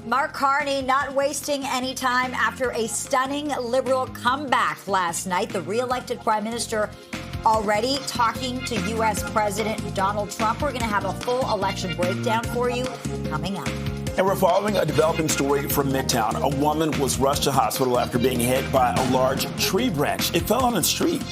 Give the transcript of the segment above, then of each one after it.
Mark Carney not wasting any time after a stunning Liberal comeback last night. The re-elected prime minister already talking to U.S. President Donald Trump. We're going to have a full election breakdown for you coming up. And we're following a developing story from Midtown. A woman was rushed to hospital after being hit by a large tree branch. It fell on the street.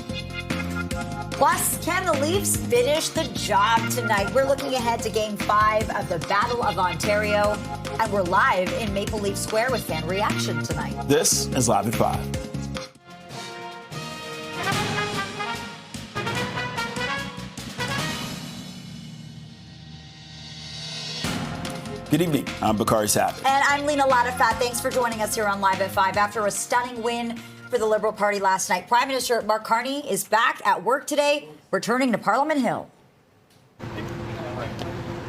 Plus, can the Leafs finish the job tonight? We're looking ahead to Game 5 of the Battle of Ontario, and we're live in Maple Leaf Square with fan reaction tonight. This is Live at 5. Good evening. I'm Bakari Sapp. And I'm Lena Latafat. Thanks for joining us here on Live at 5. After a stunning win for the Liberal Party last night, Prime Minister Mark Carney is back at work today, returning to Parliament Hill.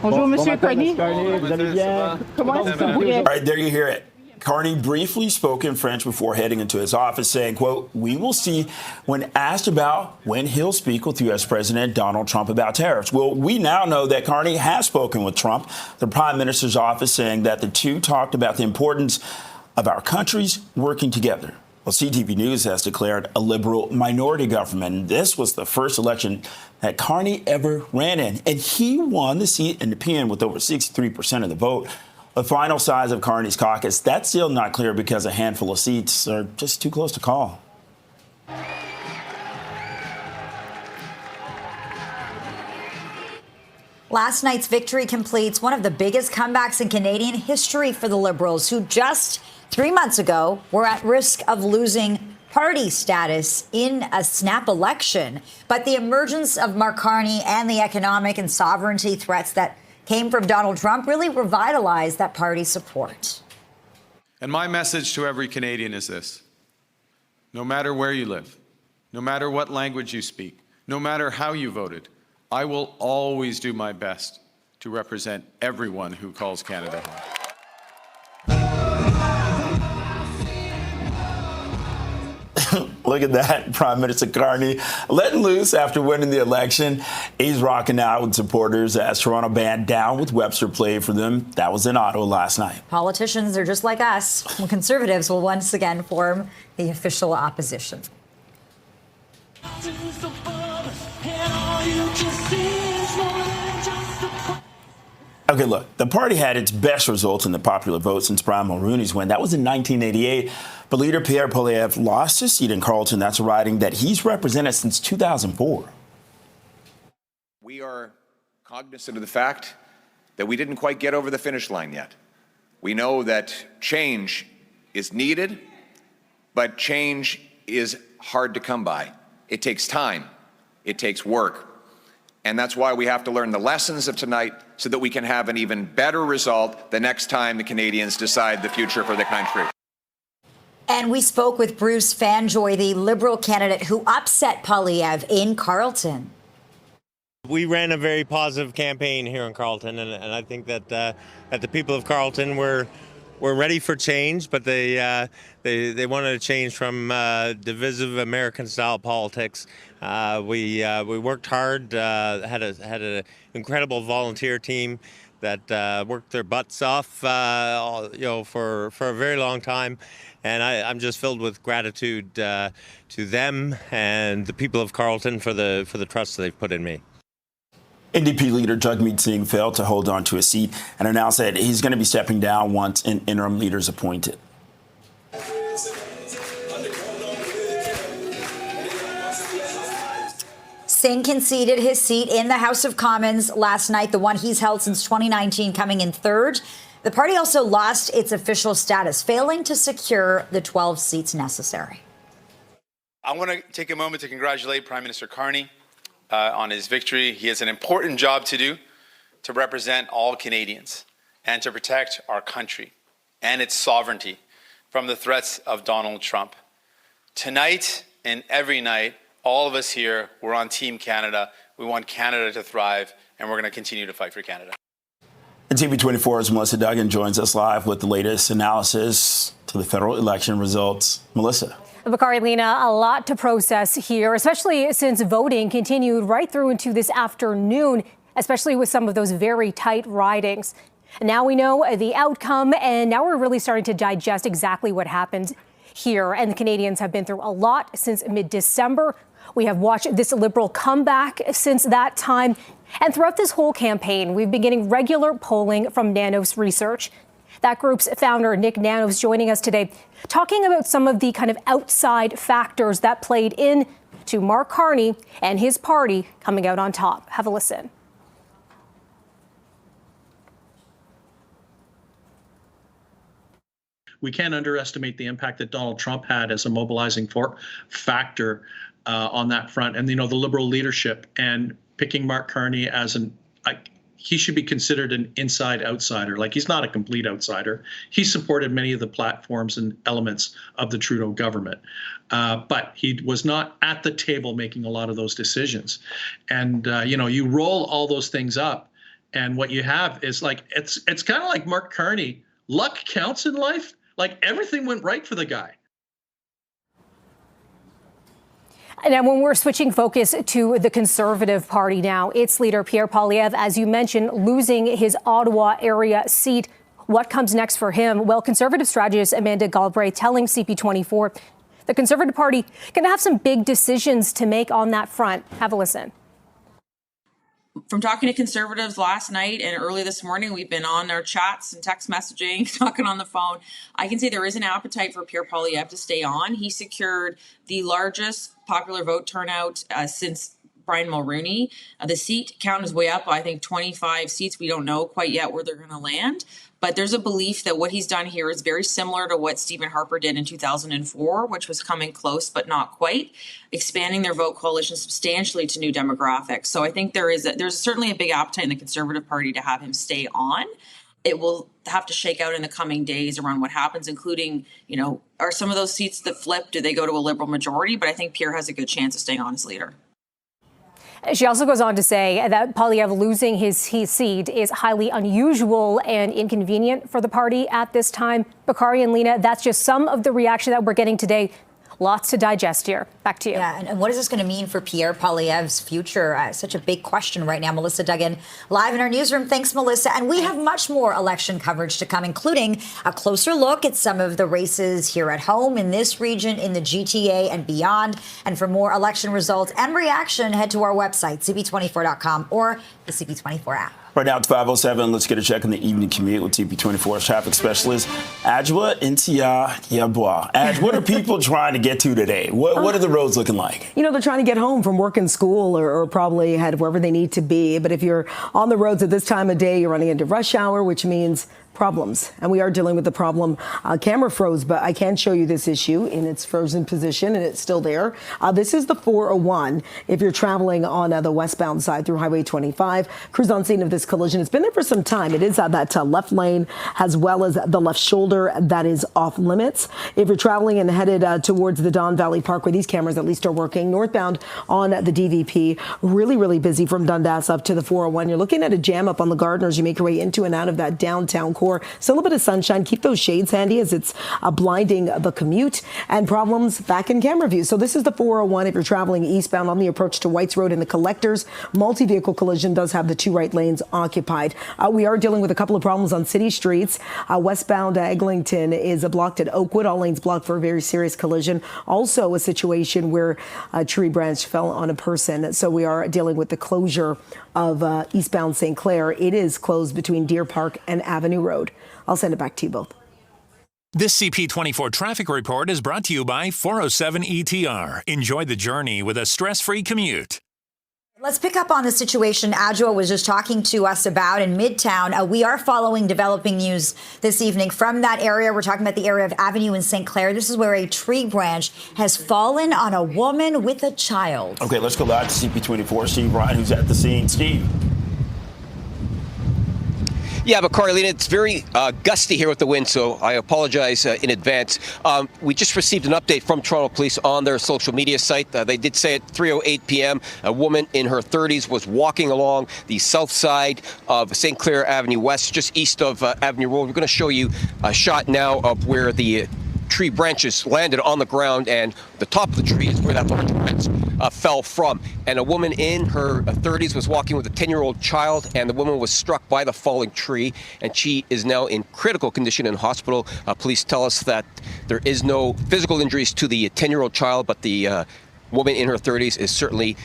Bonjour, Monsieur Carney. All right, there you hear it. Carney briefly spoke in French before heading into his office, saying, quote, "We will see," when asked about when he'll speak with U.S. President Donald Trump about tariffs. Well, we now know that Carney has spoken with Trump, the prime minister's office, saying that the two talked about the importance of our countries working together. Well, CTV News has declared a liberal minority government. This was the first election that Carney ever ran in, and he won the seat in the PN with over 63% of the vote. The final size of Carney's caucus, that's still not clear because a handful of seats are just too close to call. Last night's victory completes one of the biggest comebacks in Canadian history for the Liberals, who just 3 months ago were at risk of losing party status in a snap election. But the emergence of Mark Carney and the economic and sovereignty threats that came from Donald Trump really revitalized that party support. And my message to every Canadian is this: no matter where you live, no matter what language you speak, no matter how you voted, I will always do my best to represent everyone who calls Canada home. Look at that, Prime Minister Carney letting loose after winning the election. He's rocking out with supporters as Toronto band Down with Webster played for them. That was in Ottawa last night. Politicians are just like us. Conservatives will once again form the official opposition. Okay, look, the party had its best results in the popular vote since Brian Mulroney's win. That was in 1988. But leader Pierre Poilievre lost his seat in Carleton. That's a riding that he's represented since 2004. We are cognizant of the fact that we didn't quite get over the finish line yet. We know that change is needed, but change is hard to come by. It takes time. It takes work. And that's why we have to learn the lessons of tonight so that we can have an even better result the next time the Canadians decide the future for the country. And we spoke with Bruce Fanjoy, the Liberal candidate who upset Poilievre in Carleton. We ran a very positive campaign here in Carleton, and I think that the people of Carleton were ready for change, but they wanted to change from divisive American-style politics. We worked hard, had an incredible volunteer team that worked their butts off, for a very long time, and I'm just filled with gratitude to them and the people of Carleton for the trust they've put in me. NDP leader Jagmeet Singh failed to hold on to his seat and announced that he's going to be stepping down once an interim leader is appointed. Singh conceded his seat in the House of Commons last night, the one he's held since 2019, coming in third. The party also lost its official status, failing to secure the 12 seats necessary. I want to take a moment to congratulate Prime Minister Carney on his victory. He has an important job to do to represent all Canadians and to protect our country and its sovereignty from the threats of Donald Trump. Tonight and every night, all of us here, we're on Team Canada. We want Canada to thrive, and we're going to continue to fight for Canada. And CP24's Melissa Duggan joins us live with the latest analysis to the federal election results. Melissa. Bakari, Lena, a lot to process here, especially since voting continued right through into this afternoon, especially with some of those very tight ridings. And now we know the outcome, and now we're really starting to digest exactly what happened here. And the Canadians have been through a lot since mid-December. We have watched this Liberal comeback since that time. And throughout this whole campaign, we've been getting regular polling from Nanos Research. That group's founder, Nick Nanos, joining us today, talking about some of the kind of outside factors that played in to Mark Carney and his party coming out on top. Have a listen. We can't underestimate the impact that Donald Trump had as a mobilizing factor on that front. And, the Liberal leadership and picking Mark Carney as he should be considered an inside outsider. Like, he's not a complete outsider. He supported many of the platforms and elements of the Trudeau government. But he was not at the table making a lot of those decisions. And, you roll all those things up, and what you have is it's kind of like Mark Carney. Luck counts in life. Like, everything went right for the guy. And when we're switching focus to the Conservative Party now, its leader, Pierre Poilievre, as you mentioned, losing his Ottawa area seat. What comes next for him? Well, Conservative strategist Amanda Galbraith telling CP24 the Conservative Party going to have some big decisions to make on that front. Have a listen. From talking to Conservatives last night and early this morning, we've been on our chats and text messaging, talking on the phone. I can say there is an appetite for Pierre Poilievre to stay on. He secured the largest popular vote turnout since Brian Mulroney. The seat count is way up, I think 25 seats. We don't know quite yet where they're going to land. But there's a belief that what he's done here is very similar to what Stephen Harper did in 2004, which was coming close but not quite, expanding their vote coalition substantially to new demographics. So I think there's certainly a big appetite in the Conservative Party to have him stay on. It will have to shake out in the coming days around what happens, including, are some of those seats that flip, do they go to a Liberal majority? But I think Pierre has a good chance of staying on as leader. She also goes on to say that Poilievre losing his seat is highly unusual and inconvenient for the party at this time. Bakari and Lena, that's just some of the reaction that we're getting today. Lots to digest here. Back to you. Yeah, and what is this going to mean for Pierre Poilievre's future? Such a big question right now. Melissa Duggan live in our newsroom. Thanks, Melissa. And we have much more election coverage to come, including a closer look at some of the races here at home, in this region, in the GTA and beyond. And for more election results and reaction, head to our website, CP24.com or the CP24 app. Right now, it's 5:07. Let's get a check on the evening commute with CP24's traffic specialist, Adjoa Intia Yabwa. Adj, what are people trying to get to today? What are the roads looking like? They're trying to get home from work and school or probably head wherever they need to be. But if you're on the roads at this time of day, you're running into rush hour, which means problems. And we are dealing with the problem. Camera froze, but I can show you this issue in its frozen position, and it's still there. This is the 401. If you're traveling on the westbound side through Highway 25, crews on scene of this collision. It's been there for some time. It is that left lane as well as the left shoulder that is off limits. If you're traveling and headed towards the Don Valley Parkway, these cameras at least are working. Northbound on the DVP, really, really busy from Dundas up to the 401. You're looking at a jam up on the Gardeners. You make your way into and out of that downtown core. Still a bit of sunshine. Keep those shades handy as it's blinding the commute, and problems back in camera view. So this is the 401 if you're traveling eastbound on the approach to Whites Road in the Collectors. Multi-vehicle collision does have the two right lanes occupied. We are dealing with a couple of problems on city streets. Westbound Eglinton is blocked at Oakwood. All lanes blocked for a very serious collision. Also a situation where a tree branch fell on a person. So we are dealing with the closure of eastbound St. Clair. It is closed between Deer Park and Avenue Road. I'll send it back to you both. This CP24 traffic report is brought to you by 407 ETR. Enjoy the journey with a stress-free commute. Let's pick up on the situation Adjoa was just talking to us about in Midtown. We are following developing news this evening from that area. We're talking about the area of Avenue and St. Clair. This is where a tree branch has fallen on a woman with a child. Okay, let's go back to CP24. Steve Ryan, who's at the scene. Steve. Yeah, but Carlene, it's very gusty here with the wind, so I apologize in advance. We just received an update from Toronto Police on their social media site. They did say at 3:08 p.m., a woman in her 30s was walking along the south side of St. Clair Avenue West, just east of Avenue Road. We're going to show you a shot now of where the tree branches landed on the ground, and the top of the tree is where that large fence fell from. And a woman in her 30s was walking with a 10-year-old child, and the woman was struck by the falling tree, and she is now in critical condition in hospital. Police tell us that there is no physical injuries to the 10-year-old child, but the woman in her 30s is certainly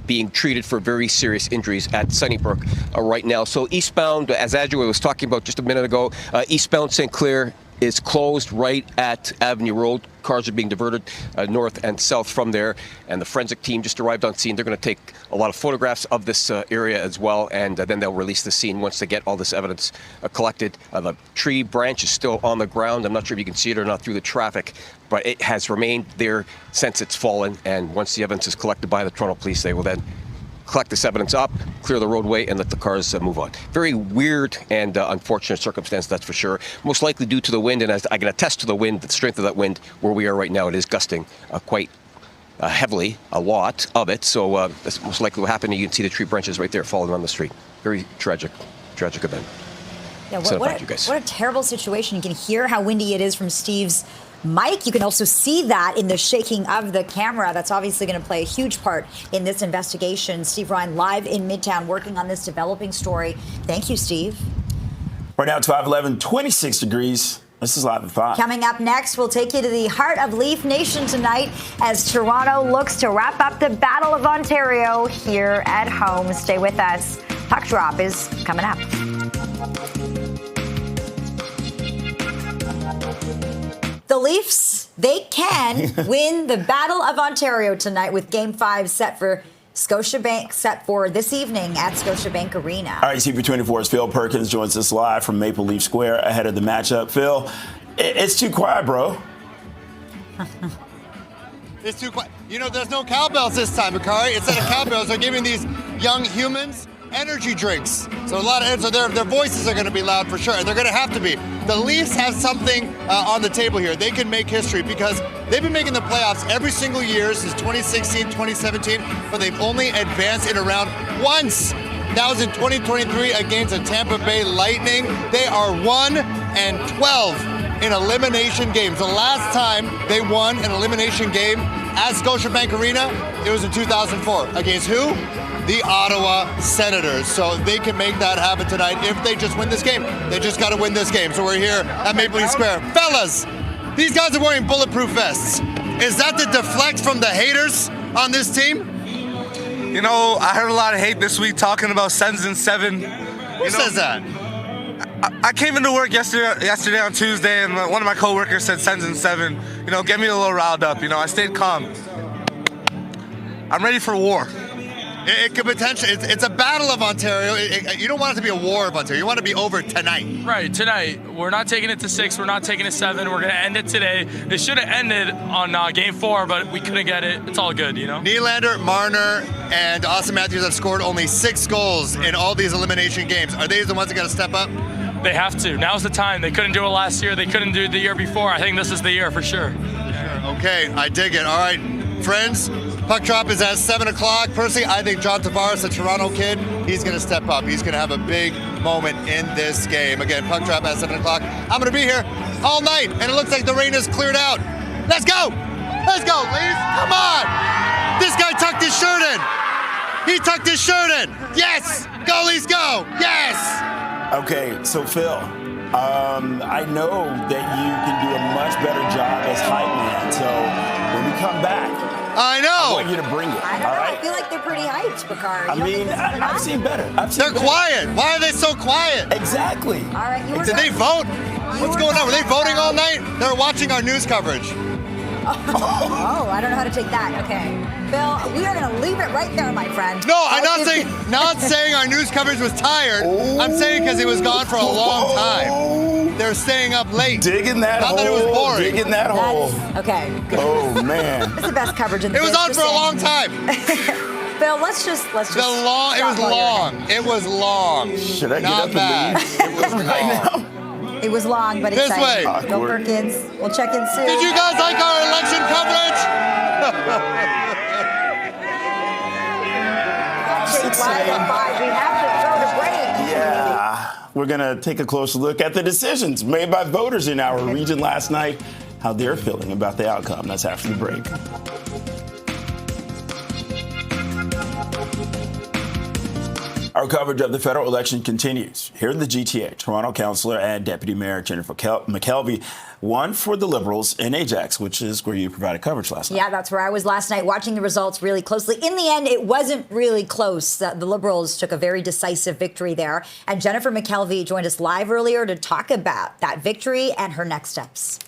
being treated for very serious injuries at Sunnybrook right now. So eastbound, as Adjoa was talking about just a minute ago, eastbound St. Clair is closed right at Avenue Road. Cars are being diverted north and south from there. And the forensic team just arrived on scene. They're going to take a lot of photographs of this area as well, and then they'll release the scene once they get all this evidence collected. The tree branch is still on the ground. I'm not sure if you can see it or not through the traffic, but it has remained there since it's fallen. And once the evidence is collected by the Toronto Police, they will then collect this evidence up, clear the roadway, and let the cars move on. Very weird and unfortunate circumstance, that's for sure. Most likely due to the wind, and as I can attest to the wind, the strength of that wind where we are right now, it is gusting quite heavily, a lot of it. So that's most likely what happened. You can see the tree branches right there falling on the street. Very tragic event. Yeah, what a terrible situation. You can hear how windy it is from Steve's mic. You can also see that in the shaking of the camera. That's obviously going to play a huge part in this investigation. Steve Ryan live in Midtown working on this developing story. Thank you, Steve. Right now it's 5:11, 26 degrees. This is Live at 5. Coming up next, we'll take you to the heart of Leaf Nation tonight as Toronto looks to wrap up the Battle of Ontario here at home. Stay with us. Puck Drop is coming up. The Leafs, they can win the Battle of Ontario tonight with Game 5 set for this evening at Scotiabank Arena. All right, CP24's Phil Perkins joins us live from Maple Leaf Square ahead of the matchup. Phil, it's too quiet, bro. It's too quiet. You know, there's no cowbells this time, Bakari. Instead of cowbells, they're giving these young humans energy drinks. So their voices are going to be loud for sure, and they're going to have to be. The Leafs have something on the table here. They can make history because they've been making the playoffs every single year since 2016, 2017, but they've only advanced in a round once. That was in 2023 against the Tampa Bay Lightning. They are 1-12 in elimination games. The last time they won an elimination game at Scotiabank Arena, it was in 2004. Against who? The Ottawa Senators. So they can make that happen tonight if they just win this game. They just got to win this game. So we're here at Maple Leaf Square. Fellas, these guys are wearing bulletproof vests. Is that the deflect from the haters on this team? You know, I heard a lot of hate this week talking about Sens in 7. Who says that? I came into work yesterday on Tuesday, and one of my coworkers said Sens in 7. You know, get me a little riled up. You know, I stayed calm. I'm ready for war. It could potentially. It's a battle of Ontario. You don't want it to be a war of Ontario. You want it to be over tonight. Right, tonight. We're not taking it to 6. We're not taking it to 7. We're going to end it today. It should have ended on Game 4, but we couldn't get it. It's all good, you know? Nylander, Marner, and Austin Matthews have scored only 6 goals in all these elimination games. Are they the ones that got to step up? They have to. Now's the time. They couldn't do it last year. They couldn't do it the year before. I think this is the year for sure. Okay, I dig it. All right, friends. Puck drop is at 7 o'clock. Personally, I think John Tavares, a Toronto kid, he's going to step up. He's going to have a big moment in this game. Again, puck drop at 7 o'clock. I'm going to be here all night, and it looks like the rain is cleared out. Let's go. Let's go, Leafs. Come on. This guy tucked his shirt in. He tucked his shirt in. Yes. Go, Leafs, go. Yes. Okay, so Phil, I know that you can do a much better job as hype man. So when we come back, I know. I want you to bring it. I don't know. I feel like they're pretty hyped, Bakari. I mean, I've seen better. They're quiet. Why are they so quiet? Exactly. All right. Did they vote? What's going on? Were they voting all night? They're watching our news coverage. Oh, I don't know how to take that. Okay. Bill, we are going to leave it right there, my friend. No, I'm not saying our news coverage was tired. I'm saying because it was gone for a long time. They're staying up late. Digging that hole. Not that it was boring. Digging that hole. Okay. Good. Oh, man. It's the best coverage in the It was on for a long time. Bill, let's just. It was long. It was long. Should I not get up bad. and leave? It was right long. now? It was long, but this exciting. way. Bill Perkins. We'll check in soon. Did you guys like our election coverage? We have to go to break. Yeah. We're going to take a closer look at the decisions made by voters in our region last night, how they're feeling about the outcome. That's after the break. Our coverage of the federal election continues. Here in the GTA, Toronto Councillor and Deputy Mayor Jennifer McKelvey won for the Liberals in Ajax, which is where you provided coverage last night. Yeah, that's where I was last night, watching the results really closely. In the end, it wasn't really close. The Liberals took a very decisive victory there. And Jennifer McKelvey joined us live earlier to talk about that victory and her next steps.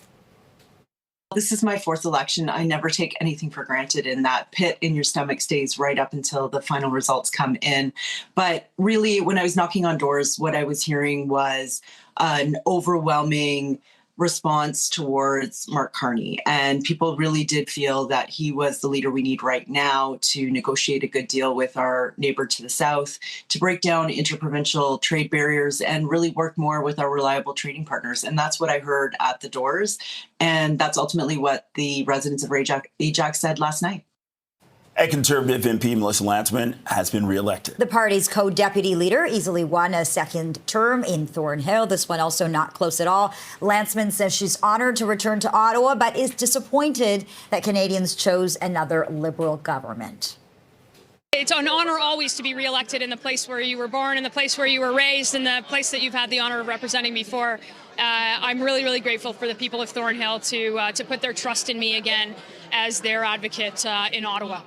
This is my fourth election. I never take anything for granted, and that pit in your stomach stays right up until the final results come in. But really, when I was knocking on doors, what I was hearing was an overwhelming response towards Mark Carney. And people really did feel that he was the leader we need right now to negotiate a good deal with our neighbor to the south, to break down interprovincial trade barriers and really work more with our reliable trading partners. And that's what I heard at the doors. And that's ultimately what the residents of Ajax said last night. A Conservative MP, Melissa Lantsman, has been reelected. The party's co-deputy leader easily won a second term in Thornhill. This one also not close at all. Lantsman says she's honored to return to Ottawa, but is disappointed that Canadians chose another Liberal government. It's an honor always to be reelected in the place where you were born, in the place where you were raised, in the place that you've had the honor of representing before. I'm really, really grateful for the people of Thornhill to put their trust in me again as their advocate in Ottawa.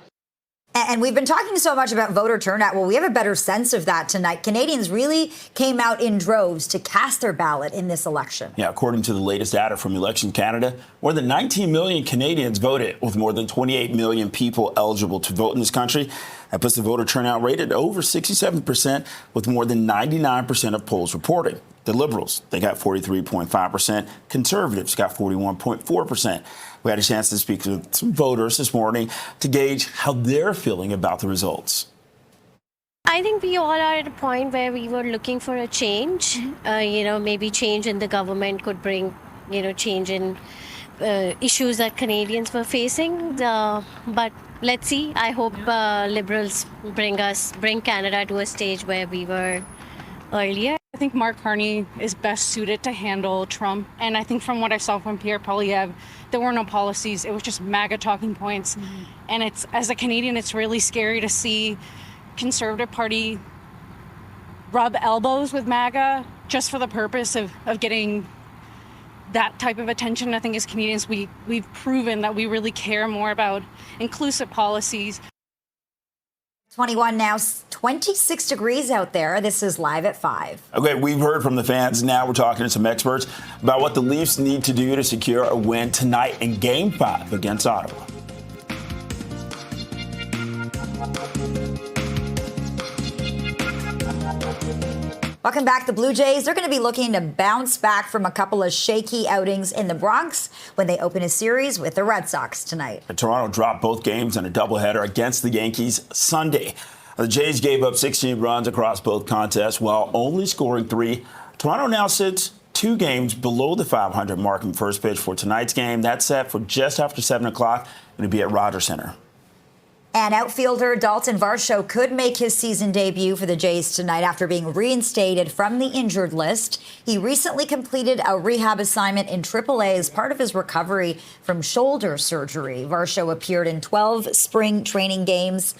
And we've been talking so much about voter turnout. Well, we have a better sense of that tonight. Canadians really came out in droves to cast their ballot in this election. Yeah, according to the latest data from Election Canada, more than 19 million Canadians voted, with more than 28 million people eligible to vote in this country. That puts the voter turnout rate at over 67%, with more than 99% of polls reporting. The Liberals, they got 43.5%. Conservatives got 41.4%. We had a chance to speak to some voters this morning to gauge how they're feeling about the results. I think we all are at a point where we were looking for a change. Maybe change in the government could bring, change in issues that Canadians were facing. But let's see. I hope Liberals bring Canada to a stage where we were earlier. I think Mark Carney is best suited to handle Trump. And I think from what I saw from Pierre Poilievre, there were no policies. It was just MAGA talking points. Mm-hmm. And as a Canadian, it's really scary to see Conservative Party rub elbows with MAGA just for the purpose of getting that type of attention. I think as Canadians, we've proven that we really care more about inclusive policies. 21 now, 26 degrees out there. This is Live at 5. Okay, we've heard from the fans. Now we're talking to some experts about what the Leafs need to do to secure a win tonight in Game 5 against Ottawa. Welcome back. The Blue Jays, they're going to be looking to bounce back from a couple of shaky outings in the Bronx when they open a series with the Red Sox tonight. Toronto dropped both games in a doubleheader against the Yankees Sunday. The Jays gave up 16 runs across both contests while only scoring 3. Toronto now sits 2 games below the 500 mark in first pitch for tonight's game. That's set for just after 7 o'clock. It'll be at Rogers Center. And outfielder Dalton Varsho could make his season debut for the Jays tonight after being reinstated from the injured list. He recently completed a rehab assignment in AAA as part of his recovery from shoulder surgery. Varsho appeared in 12 spring training games,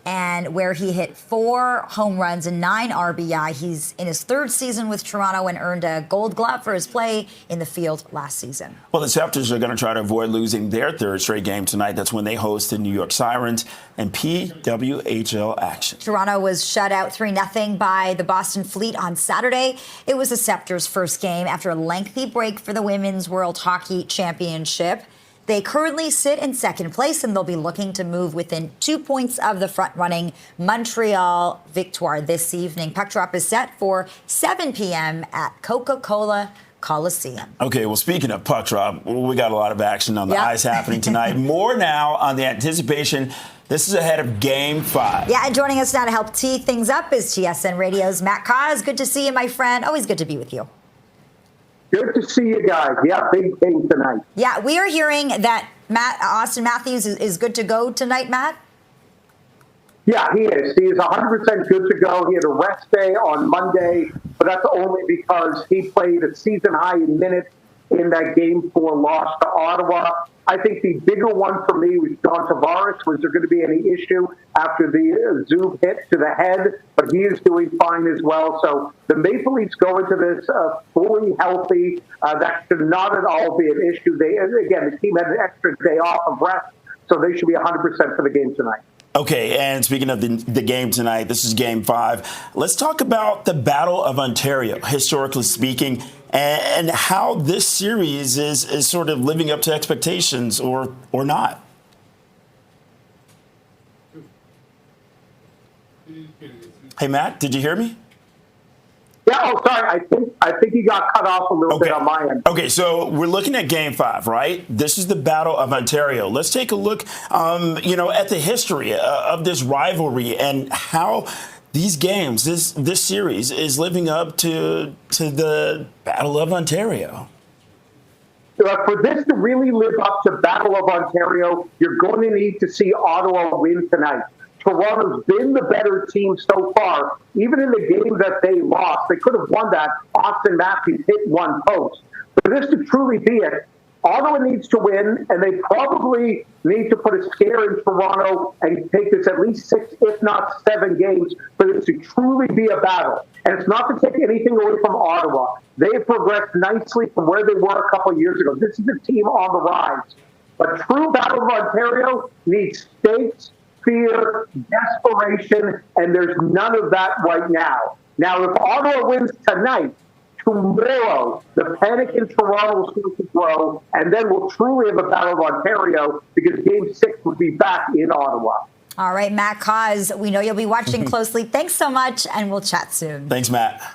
and where he hit 4 home runs and 9 RBI. He's in his 3rd season with Toronto and earned a Gold Glove for his play in the field last season. Well, the Scepters are going to try to avoid losing their 3rd straight game tonight. That's when they host the New York Sirens and PWHL action. Toronto was shut out 3-0 by the Boston Fleet on Saturday. It was the Scepters' first game after a lengthy break for the Women's World Hockey Championship. They currently sit in 2nd place, and they'll be looking to move within 2 points of the front-running Montreal Victoire this evening. Puck drop is set for 7 p.m. at Coca-Cola Coliseum. Okay, well, speaking of puck drop, we got a lot of action on the ice happening tonight. More now on the anticipation. This is ahead of Game 5. Yeah, and joining us now to help tee things up is TSN Radio's Matt Cause. Good to see you, my friend. Always good to be with you. Good to see you guys. Yeah, big game tonight. Yeah, we are hearing that Austin Matthews is good to go tonight, Matt? Yeah, he is. He is 100% good to go. He had a rest day on Monday, but that's only because he played a season high in minutes in that Game 4 loss to Ottawa. I think the bigger one for me was John Tavares. Was there going to be any issue after the Zoom hit to the head? But he is doing fine as well. So the Maple Leafs go into this fully healthy. That should not at all be an issue. Again, the team had an extra day off of rest, so they should be 100% for the game tonight. Okay, and speaking of the game tonight, this is Game 5. Let's talk about the Battle of Ontario, historically speaking, and how this series is sort of living up to expectations or not. Hey, Matt, did you hear me? Yeah, sorry. I think he got cut off a little bit on my end. Okay, so we're looking at Game 5, right? This is the Battle of Ontario. Let's take a look, at the history of this rivalry and how these games, this series, is living up to the Battle of Ontario. For this to really live up to Battle of Ontario, you're going to need to see Ottawa win tonight. Toronto's been the better team so far. Even in the game that they lost, they could have won that. Austin Matthews hit one post. For this to truly be it, Ottawa needs to win, and they probably need to put a scare in Toronto and take this at least 6, if not 7 games for this to truly be a battle. And it's not to take anything away from Ottawa. They have progressed nicely from where they were a couple of years ago. This is a team on the rise. But true Battle of Ontario needs stakes, fear, desperation, and there's none of that right now. Now, if Ottawa wins tonight, tomorrow, the panic in Toronto will start to grow, and then we'll truly have a Battle of Ontario because Game 6 will be back in Ottawa. All right, Matt Cause, we know you'll be watching closely. Thanks so much, and we'll chat soon. Thanks, Matt.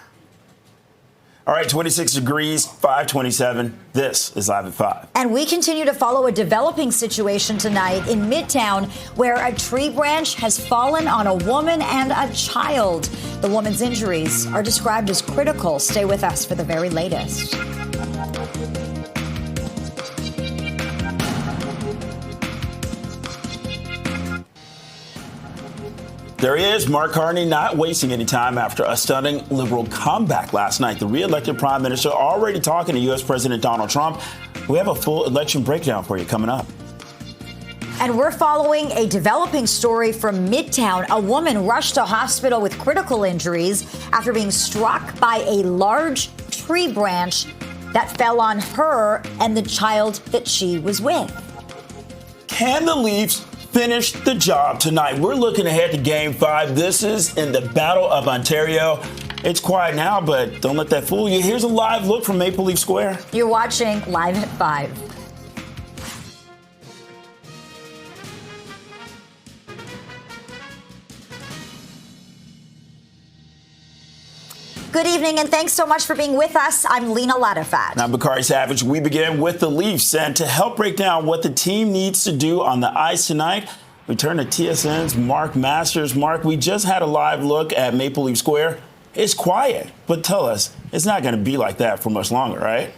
All right, 26 degrees, 527. This is Live at 5. And we continue to follow a developing situation tonight in Midtown where a tree branch has fallen on a woman and a child. The woman's injuries are described as critical. Stay with us for the very latest. There he is, Mark Carney, not wasting any time after a stunning Liberal comeback last night. The re-elected Prime Minister already talking to U.S. President Donald Trump. We have a full election breakdown for you coming up. And we're following a developing story from Midtown. A woman rushed to hospital with critical injuries after being struck by a large tree branch that fell on her and the child that she was with. Can the Leafs finish the job tonight? We're looking ahead to Game 5. This is in the Battle of Ontario. It's quiet now, but don't let that fool you. Here's a live look from Maple Leaf Square. You're watching Live at 5. Good evening, and thanks so much for being with us. I'm Lena Latifat. I'm Bakari Savage. We begin with the Leafs, and to help break down what the team needs to do on the ice tonight, we turn to TSN's Mark Masters. Mark, we just had a live look at Maple Leaf Square. It's quiet, but tell us, it's not going to be like that for much longer, right?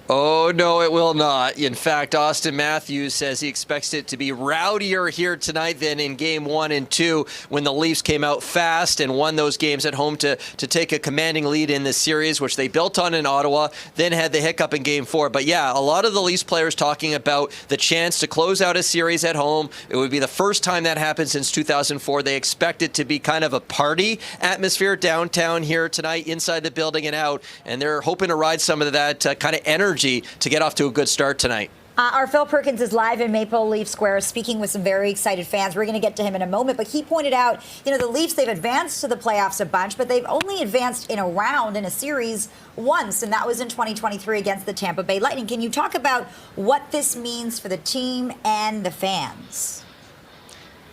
Oh, no, it will not. In fact, Austin Matthews says he expects it to be rowdier here tonight than in Game 1 and 2 when the Leafs came out fast and won those games at home to take a commanding lead in this series, which they built on in Ottawa, then had the hiccup in Game 4. But yeah, a lot of the Leafs players talking about the chance to close out a series at home. It would be the first time that happened since 2004. They expect it to be kind of a party atmosphere downtown here tonight, inside the building and out. And they're hoping to ride some of that kind of energy to get off to a good start tonight. Our Phil Perkins is live in Maple Leaf Square speaking with some very excited fans. We're going to get to him in a moment, but he pointed out, the Leafs, they've advanced to the playoffs a bunch, but they've only advanced in a round in a series once, and that was in 2023 against the Tampa Bay Lightning. Can you talk about what this means for the team and the fans?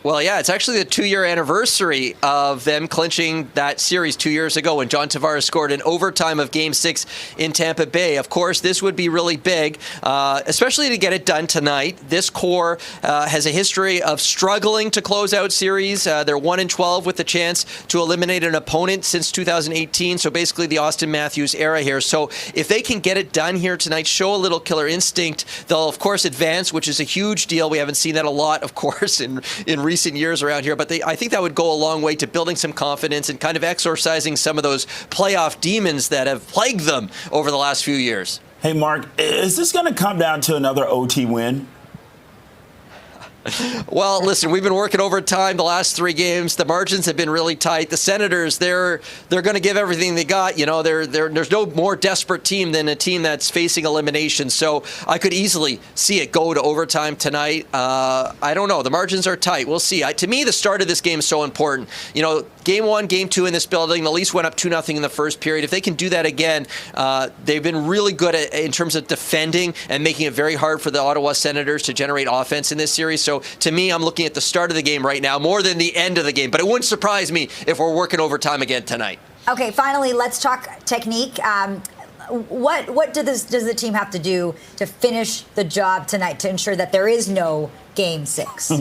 Well, yeah, it's actually the 2-year anniversary of them clinching that series 2 years ago when John Tavares scored in overtime of Game 6 in Tampa Bay. Of course, this would be really big, especially to get it done tonight. This core has a history of struggling to close out series. They're 1-12 with the chance to eliminate an opponent since 2018, so basically the Austin Matthews era here. So if they can get it done here tonight, show a little killer instinct, they'll, of course, advance, which is a huge deal. We haven't seen that a lot, of course, in recent years around here, but I think that would go a long way to building some confidence and kind of exorcising some of those playoff demons that have plagued them over the last few years. Hey, Mark, is this going to come down to another OT win? Well, listen, we've been working overtime the last 3 games. The margins have been really tight. The Senators, they're going to give everything they got. You know, there's no more desperate team than a team that's facing elimination. So I could easily see it go to overtime tonight. I don't know. The margins are tight. We'll see. To me, the start of this game is so important. You know, game 1, game 2 in this building, the Leafs went up 2-0 in the first period. If they can do that again, they've been really good in terms of defending and making it very hard for the Ottawa Senators to generate offense in this series. So to me, I'm looking at the start of the game right now more than the end of the game. But it wouldn't surprise me if we're working overtime again tonight. Okay, finally, let's talk technique. What does the team have to do to finish the job tonight to ensure that there is no Game 6?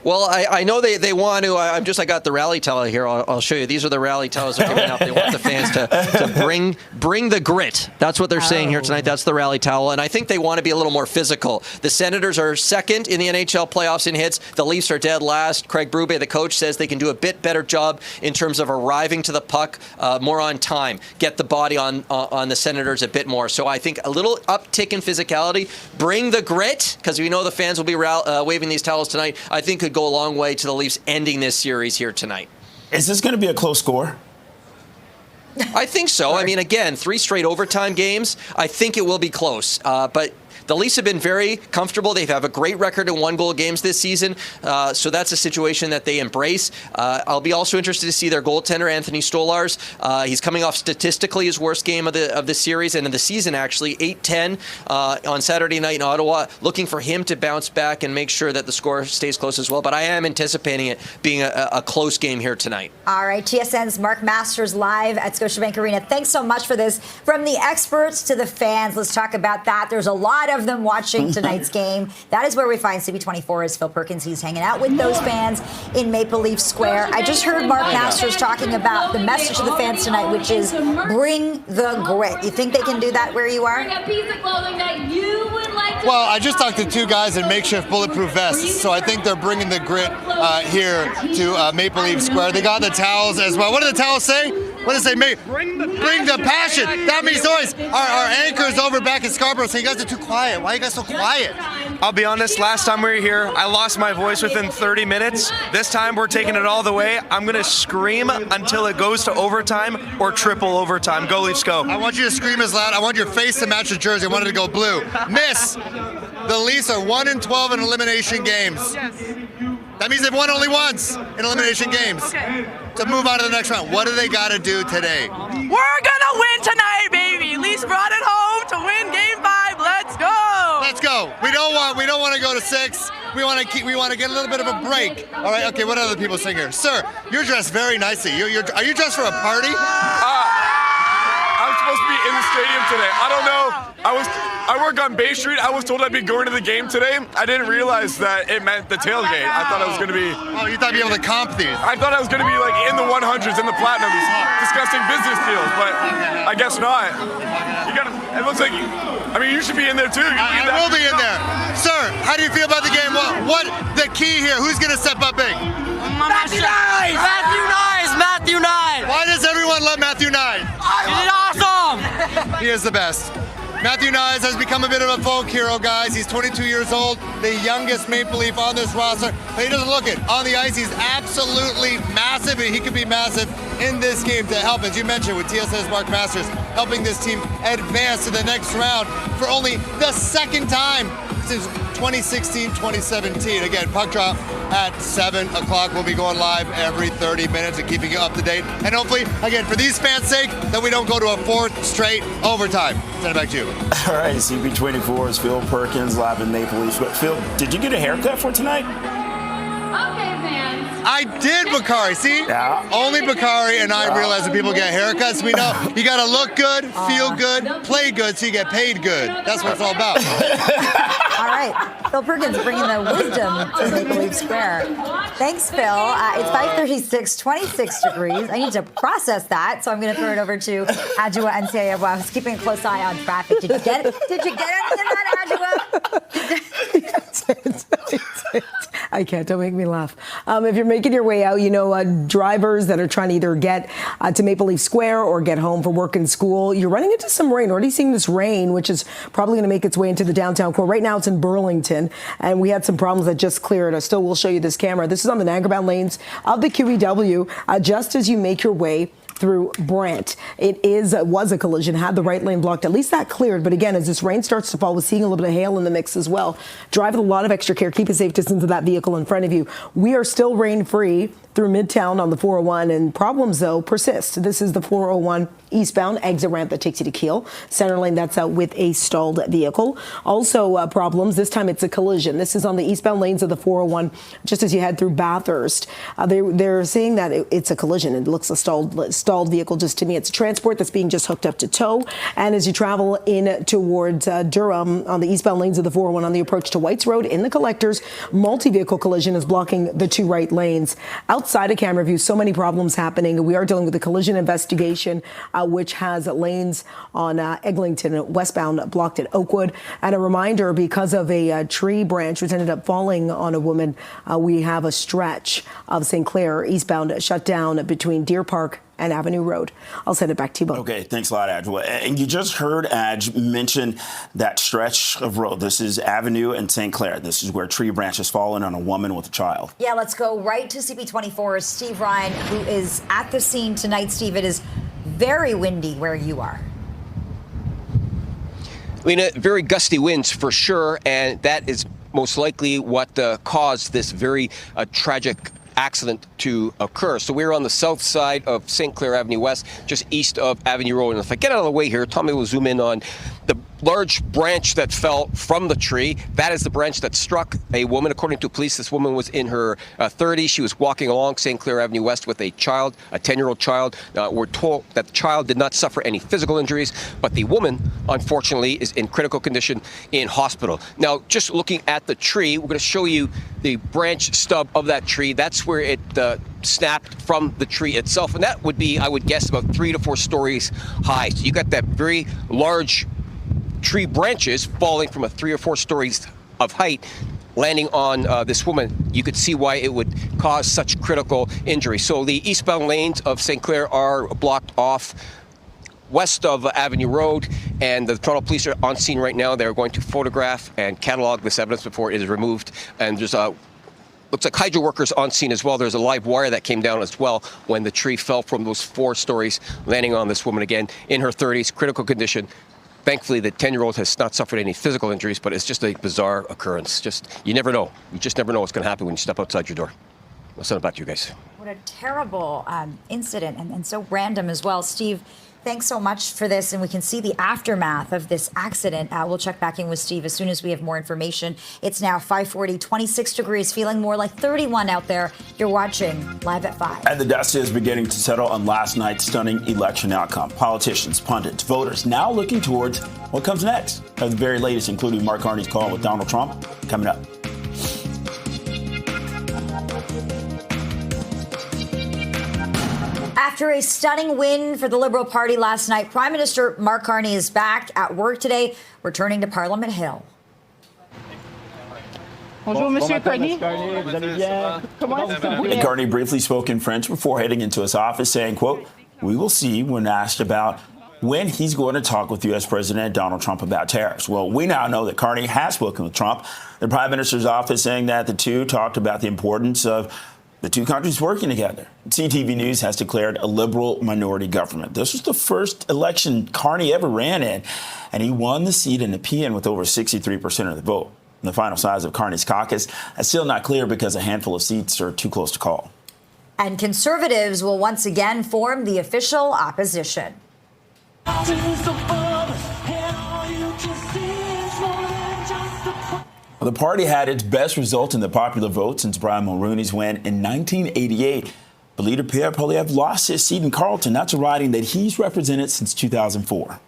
Well, I know they want to. I got the rally towel here. I'll show you. These are the rally towels they're giving out. They want the fans to bring the grit. That's what they're saying here tonight. That's the rally towel. And I think they want to be a little more physical. The Senators are second in the NHL playoffs in hits. The Leafs are dead last. Craig Berube, the coach, says they can do a bit better job in terms of arriving to the puck more on time, get the body on the Senators a bit more. So I think a little uptick in physicality. Bring the grit, because we know the fans will be waving these towels tonight. I think could go a long way to the Leafs ending this series here tonight. Is this going to be a close score? I think so. I mean, again, 3 straight overtime games. I think it will be close. But the Leafs have been very comfortable. They have a great record in 1-goal games this season. So that's a situation that they embrace. I'll be also interested to see their goaltender, Anthony Stolarz. He's coming off statistically his worst game of the series and of the season, actually, 8-10 on Saturday night in Ottawa. Looking for him to bounce back and make sure that the score stays close as well. But I am anticipating it being a close game here tonight. All right, TSN's Mark Masters live at Scotiabank Arena. Thanks so much for this. From the experts to the fans, let's talk about that. There's a lot of them watching tonight's game. That is where we find CP24 is Phil Perkins. He's hanging out with those fans in Maple Leaf Square. I just heard Mark Masters talking about the message to the fans tonight, which is bring the grit. You think they can do that where you are? Well, I just talked to 2 guys in makeshift bulletproof vests, so I think they're bringing the grit here to Maple Leaf Square. They got the towels as well. What do the towels say? What does it say? Bring the passion. That means noise. Our anchor's over back in Scarborough saying, you guys are too quiet. Why are you guys so quiet? I'll be honest, last time we were here, I lost my voice within 30 minutes. This time we're taking it all the way. I'm going to scream until it goes to overtime or triple overtime. Go Leafs, go. I want you to scream as loud. I want your face to match the jersey. I want it to go blue. Miss, the Leafs are 1-12 in elimination games. That means they've won only once in elimination games. To move on to the next round, what do they got to do today? We're gonna win tonight, baby. Leafs brought it home to win Game 5. Let's go. Let's go. We don't want to go to 6. We want to get a little bit of a break. All right. Okay. What other people sing here? Sir, you're dressed very nicely. Are you dressed for a party? I'm supposed to be in the stadium today. I don't know. I work on Bay Street. I was told I'd be going to the game today. I didn't realize that it meant the tailgate. I thought I was going to be... Oh, you thought you'd be able to comp these? I thought I was going to be like in the 100s and the platinums, discussing business deals, but I guess not. It looks like, you should be in there too. I will be in there. Sir, how do you feel about the game? What the key here? Who's going to step up big? Matthew Nyes! Matthew Nyes! Matthew Nyes! Why does everyone love Matthew Nyes? He's awesome! He is the best. Matthew Nyes has become a bit of a folk hero, guys. He's 22 years old, the youngest Maple Leaf on this roster. But he doesn't look it. On the ice, he's absolutely massive, and he could be massive in this game to help, as you mentioned, with TSN's Mark Masters, helping this team advance to the next round for only the second time since 2016-2017. Again, puck drop at 7 o'clock. We'll be going live every 30 minutes and keeping you up to date. And hopefully, again, for these fans' sake, that we don't go to a 4th straight overtime. Send it back to you. All right, CP24 is Phil Perkins live in Maple Leaf. But Phil, did you get a haircut for tonight? Okay, fans. I did, Bakari. See? Yeah. Only Bakari and I realize that people get haircuts. We know you got to look good, feel good, play good, so you get paid good. That's what it's all about. All right. Phil Perkins bringing the wisdom to Maple Leaf Square. Thanks, Phil. It's 5:36, 26 degrees. I need to process that, so I'm going to throw it over to Adjoa and Sayeva, who's keeping a close eye on traffic. Did you get it? Did you get anything on Adjoa? I can't. Don't make me laugh. If you're making your way out, drivers that are trying to either get to Maple Leaf Square or get home from work and school, you're running into some rain. Already seeing this rain, which is probably going to make its way into the downtown core. Right now, it's in Burlington, and we had some problems that just cleared. I still will show you this camera. This is on the Niagara lanes of the QEW, just as you make your way through Brant. It was a collision, had the right lane blocked. At least that cleared. But again, as this rain starts to fall, we're seeing a little bit of hail in the mix as well. Drive with a lot of extra care. Keep a safe distance of that vehicle in front of you. We are still rain-free through Midtown on the 401, and problems, though, persist. This is the 401 eastbound exit ramp that takes you to Keele. Center lane, that's out with a stalled vehicle. Also problems, this time it's a collision. This is on the eastbound lanes of the 401, just as you head through Bathurst. They're saying that it's a collision. It looks a stalled vehicle just to me. It's a transport that's being just hooked up to tow. And as you travel in towards Durham on the eastbound lanes of the 401 on the approach to Whites Road in the collectors, multi-vehicle collision is blocking the two right lanes. Outside of camera view, so many problems happening. We are dealing with a collision investigation, which has lanes on Eglinton westbound blocked at Oakwood. And a reminder, because of a tree branch which ended up falling on a woman, we have a stretch of St. Clair eastbound shut down between Deer Park and Avenue Road. I'll send it back to you both. Okay, thanks a lot, Adj. And you just heard Adj mention that stretch of road. This is Avenue and St. Clair. This is where tree branches fallen on a woman with a child. Yeah, let's go right to CP24. Steve Ryan, who is at the scene tonight. Steve, it is very windy where you are. Lena, very gusty winds for sure, and that is most likely what caused this very tragic accident to occur. So we're on the south side of St. Clair Avenue West, just east of Avenue Road. And if I get out of the way here, Tommy will zoom in on the large branch that fell from the tree. That is the branch that struck a woman. According to police, this woman was in her 30s. She was walking along St. Clair Avenue West with a child, a 10-year-old child. We're told that the child did not suffer any physical injuries, but the woman, unfortunately, is in critical condition in hospital. Now, just looking at the tree, we're going to show you the branch stub of that tree. That's where it snapped from the tree itself. And that would be, I would guess, about 3 to 4 stories high. So you got that very large tree branches falling from 3 or 4 stories of height, landing on this woman. You could see why it would cause such critical injury. So the eastbound lanes of St. Clair are blocked off west of Avenue Road, and the Toronto Police are on scene right now. They're going to photograph and catalog this evidence before it is removed. And there's looks like hydro workers on scene as well. There's a live wire that came down as well when the tree fell from those 4 stories, landing on this woman again in her 30s, critical condition. Thankfully, the 10-year-old has not suffered any physical injuries, but it's just a bizarre occurrence. You never know. You just never know what's going to happen when you step outside your door. I'll send it back to you guys. What a terrible incident, and so random as well. Steve, thanks so much for this, and we can see the aftermath of this accident. We'll check back in with Steve as soon as we have more information. It's now 5:40, 26 degrees, feeling more like 31 out there. You're watching Live at 5. And the dust is beginning to settle on last night's stunning election outcome. Politicians, pundits, voters now looking towards what comes next. The very latest, including Mark Carney's call with Donald Trump, coming up. After a stunning win for the Liberal Party last night, Prime Minister Mark Carney is back at work today, returning to Parliament Hill. Bonjour, Monsieur Carney. Carney briefly spoke in French before heading into his office, saying, quote, "We will see," when asked about when he's going to talk with U.S. President Donald Trump about tariffs. Well, we now know that Carney has spoken with Trump. The Prime Minister's office saying that the two talked about the importance of the two countries working together. CTV News has declared a Liberal minority government. This was the first election Carney ever ran in, and he won the seat in the PN with over 63% of the vote. And the final size of Carney's caucus is still not clear because a handful of seats are too close to call. And Conservatives will once again form the official opposition. The party had its best result in the popular vote since Brian Mulroney's win in 1988. But leader Pierre Poilievre lost his seat in Carleton. That's a riding that he's represented since 2004.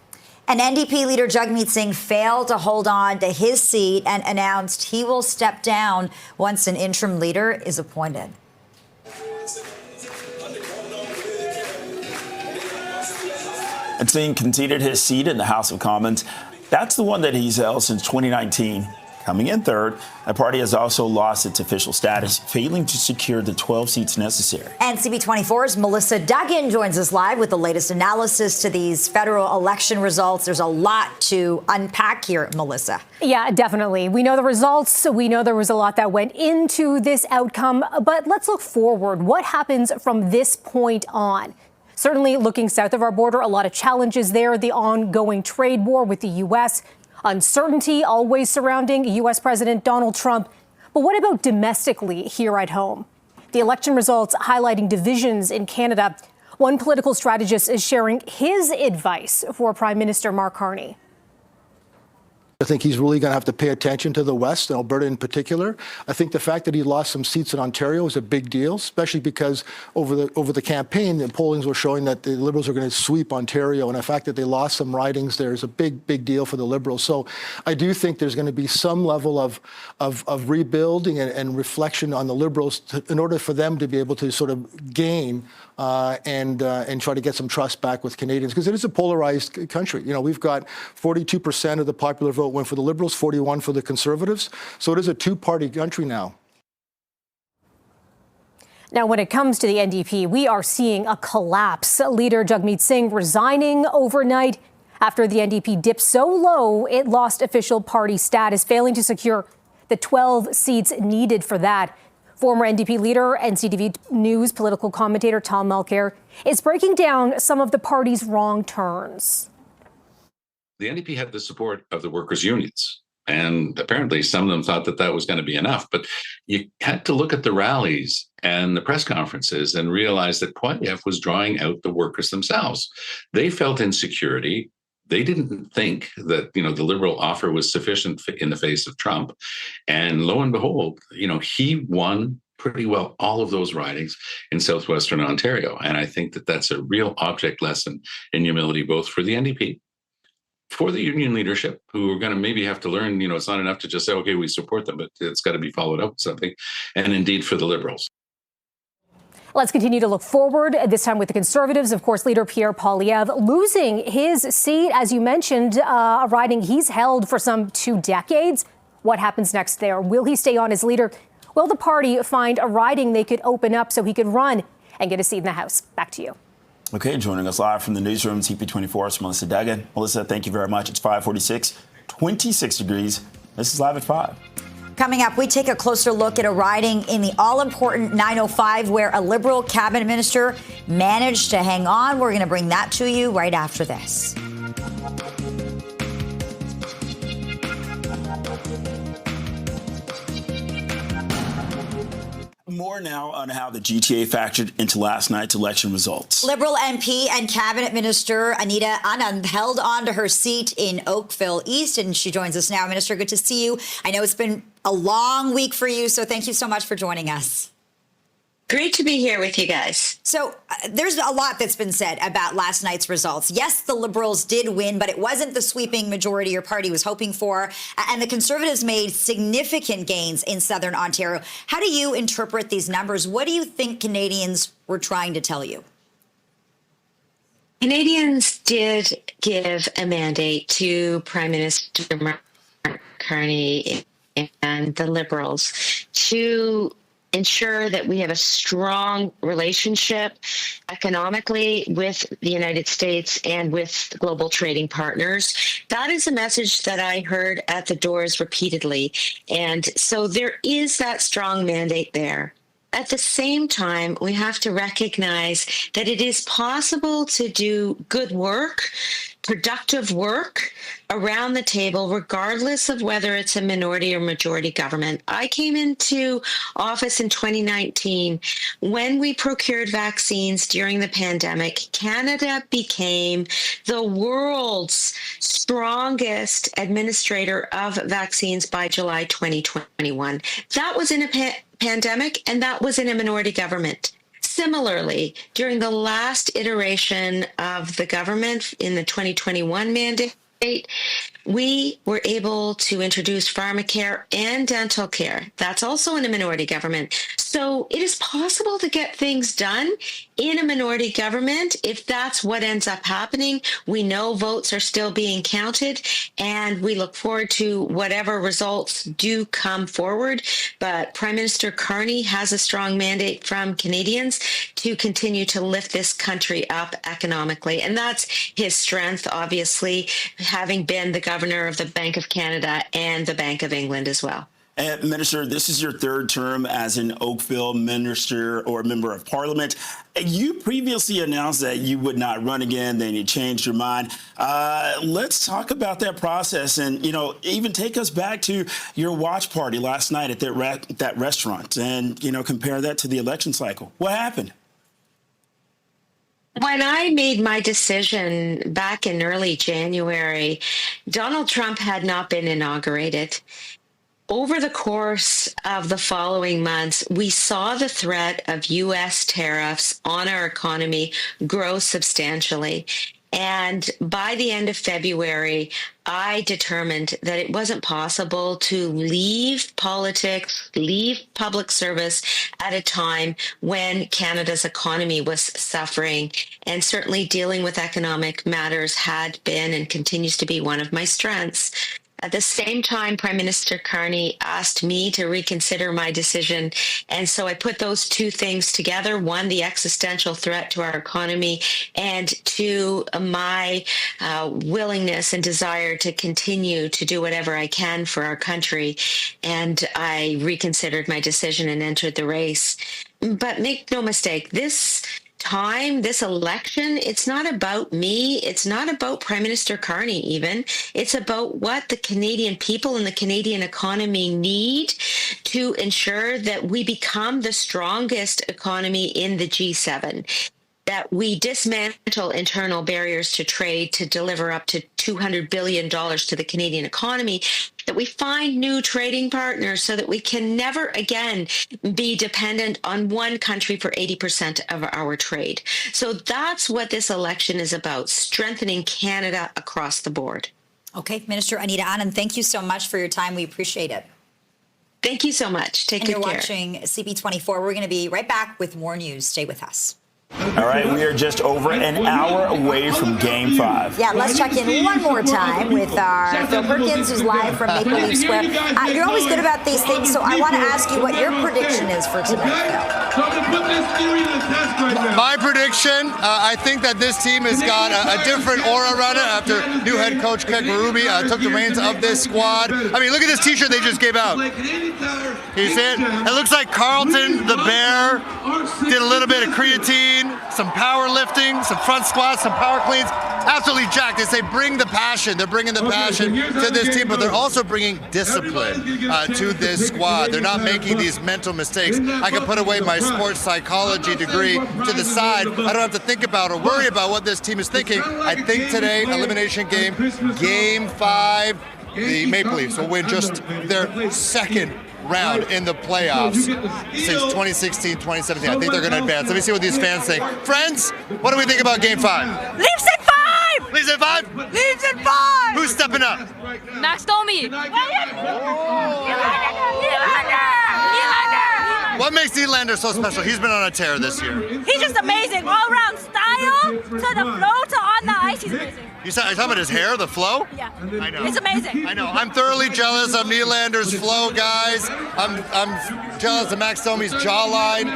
And NDP leader Jagmeet Singh failed to hold on to his seat and announced he will step down once an interim leader is appointed. And Singh conceded his seat in the House of Commons. That's the one that he's held since 2019. Coming in third, the party has also lost its official status, failing to secure the 12 seats necessary. And CP24's Melissa Duggan joins us live with the latest analysis to these federal election results. There's a lot to unpack here, Melissa. Yeah, definitely. We know the results. We know there was a lot that went into this outcome. But let's look forward. What happens from this point on? Certainly looking south of our border, a lot of challenges there. The ongoing trade war with the U.S., uncertainty always surrounding U.S. President Donald Trump. But what about domestically here at home? The election results highlighting divisions in Canada. One political strategist is sharing his advice for Prime Minister Mark Carney. I think he's really going to have to pay attention to the West, and Alberta in particular. I think the fact that he lost some seats in Ontario is a big deal, especially because over the campaign, the pollings were showing that the Liberals are going to sweep Ontario, and the fact that they lost some ridings there is a big deal for the Liberals. So I do think there's going to be some level of rebuilding and reflection on the Liberals in order for them to be able to sort of gain and try to get some trust back with Canadians, because it is a polarized country. You know, we've got 42% of the popular vote went for the Liberals, 41% for the Conservatives. So it is a two-party country now. Now, when it comes to the NDP, we are seeing a collapse. Leader Jagmeet Singh resigning overnight after the NDP dipped so low it lost official party status, failing to secure the 12 seats needed for that. Former NDP leader and CTV News political commentator Tom Mulcair is breaking down some of the party's wrong turns. The NDP had the support of the workers' unions, and apparently some of them thought that that was going to be enough. But you had to look at the rallies and the press conferences and realize that Poilievre was drawing out the workers themselves. They felt insecurity. They didn't think that, the Liberal offer was sufficient in the face of Trump. And lo and behold, he won pretty well all of those ridings in southwestern Ontario. And I think that that's a real object lesson in humility, both for the NDP, for the union leadership, who are going to maybe have to learn, it's not enough to just say, okay, we support them, but it's got to be followed up with something. And indeed for the Liberals. Let's continue to look forward, this time with the Conservatives. Of course, leader Pierre Poilievre losing his seat, as you mentioned, a riding he's held for some 2 decades. What happens next there? Will he stay on as leader? Will the party find a riding they could open up so he could run and get a seat in the House? Back to you. Okay, joining us live from the newsroom, CP24's Melissa Duggan. Melissa, thank you very much. It's 5:46, 26 degrees. This is Live at 5. Coming up, we take a closer look at a riding in the all-important 905 where a Liberal cabinet minister managed to hang on. We're going to bring that to you right after this. More now on how the GTA factored into last night's election results. Liberal MP and Cabinet Minister Anita Anand held on to her seat in Oakville East, and she joins us now. Minister, good to see you. I know it's been a long week for you, so thank you so much for joining us. Great to be here with you guys. So there's a lot that's been said about last night's results. Yes, the Liberals did win, but it wasn't the sweeping majority your party was hoping for. And the Conservatives made significant gains in Southern Ontario. How do you interpret these numbers? What do you think Canadians were trying to tell you? Canadians did give a mandate to Prime Minister Mark Carney and the Liberals to ensure that we have a strong relationship economically with the United States and with global trading partners. That is a message that I heard at the doors repeatedly. And so there is that strong mandate there. At the same time, we have to recognize that it is possible to do good work, productive work around the table, regardless of whether it's a minority or majority government. I came into office in 2019 when we procured vaccines during the pandemic. Canada became the world's strongest administrator of vaccines by July 2021. That was in a pandemic, and that was in a minority government. Similarly, during the last iteration of the government in the 2021 mandate, we were able to introduce pharmacare and dental care. That's also in a minority government. So So it is possible to get things done in a minority government if that's what ends up happening. We know votes are still being counted, and we look forward to whatever results do come forward. But Prime Minister Carney has a strong mandate from Canadians to continue to lift this country up economically. And that's his strength, obviously, having been the governor of the Bank of Canada and the Bank of England as well. And Minister, this is your third term as an Oakville minister or member of parliament. You previously announced that you would not run again, then you changed your mind. Let's talk about that process and, even take us back to your watch party last night at that restaurant and, compare that to the election cycle. What happened? When I made my decision back in early January, Donald Trump had not been inaugurated. Over the course of the following months, we saw the threat of U.S. tariffs on our economy grow substantially. And by the end of February, I determined that it wasn't possible to leave politics, leave public service at a time when Canada's economy was suffering. And certainly dealing with economic matters had been and continues to be one of my strengths. At the same time, Prime Minister Carney asked me to reconsider my decision. And so I put those two things together. One, the existential threat to our economy, and two, my willingness and desire to continue to do whatever I can for our country. And I reconsidered my decision and entered the race. But make no mistake, this election, it's not about me. It's not about Prime Minister Carney even. It's about what the Canadian people and the Canadian economy need to ensure that we become the strongest economy in the G7, that we dismantle internal barriers to trade to deliver up to $200 billion to the Canadian economy, that we find new trading partners so that we can never again be dependent on one country for 80% of our trade. So that's what this election is about, strengthening Canada across the board. Okay, Minister Anita Anand, thank you so much for your time. We appreciate it. Thank you so much. Take good care. And you're watching CP24. We're going to be right back with more news. Stay with us. All right, we are just over an hour away from Game 5. Yeah, let's check in one more time with our Phil Perkins, who's live from Maple Leaf Square. You're always good about these things, so I want to ask you what your prediction is for tonight, Phil. My prediction, I think that this team has got a different aura around it after new head coach Craig Berube took the reins of this squad. I mean, look at this T-shirt they just gave out. Can you see it? It looks like Carlton, the Bear, did a little bit of creatine, some powerlifting, some front squats, some power cleans. Absolutely jacked. They say bring the passion. They're bringing the passion to this team, but they're also bringing discipline to this squad. They're not making these mental mistakes. I can put away my sports psychology degree to the side. I don't have to think about or worry about what this team is thinking. I think today, elimination game, Game 5, the Maple Leafs will win just their second round in the playoffs since 2016, 2017. I think they're going to advance. Let me see what these fans think. Friends, what do we think about Game 5? Leafs in 5! Leafs in 5? Leafs in 5! Who's stepping up? Max Domi! What makes Nylander so special? He's been on a tear this year. He's just amazing. All-around style, to the flow, to on the ice. He's amazing. You're talking about his hair, the flow? Yeah. I know. It's amazing. I know. I'm thoroughly jealous of Nylander's flow, guys. I'm jealous of Max Domi's jawline.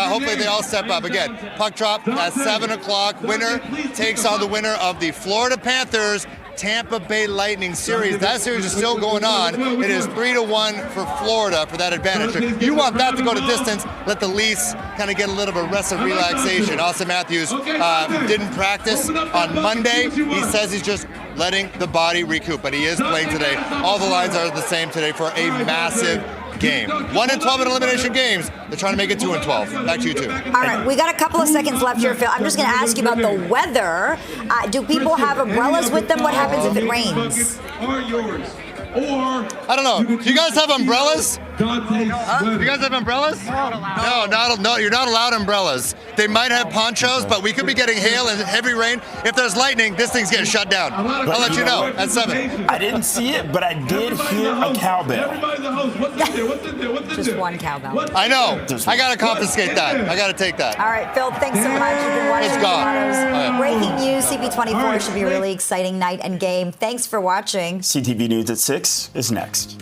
Hopefully they all step up. Again, puck drop at 7 o'clock. Winner takes on the winner of the Florida Panthers Tampa Bay Lightning series. That series is still going on. It is 3-1 for Florida for that advantage. You want that to go to distance, let the Leafs kind of get a little bit of rest and relaxation. Austin Matthews didn't practice on Monday. He says he's just letting the body recoup, but he is playing today. All the lines are the same today for a massive game. 1-12 in elimination games. They're trying to make it 2-12. Back to you two. All right, we got a couple of seconds left here, Phil. I'm just going to ask you about the weather. Do people have umbrellas with them? What happens if it rains? I don't know. Do you guys have umbrellas? Do you guys have umbrellas? No, you're not allowed umbrellas. They might have ponchos, but we could be getting hail and heavy rain. If there's lightning, this thing's getting shut down. I'll let you know at 7. I didn't see it, but I did hear a cowbell. Just one cowbell. I know. I got to confiscate that. I got to take that. All right, Phil, thanks so much. You've been watching It's gone. Toronto's breaking news. CP24 should be a really exciting night and game. Thanks for watching. CTV News at 6 is next.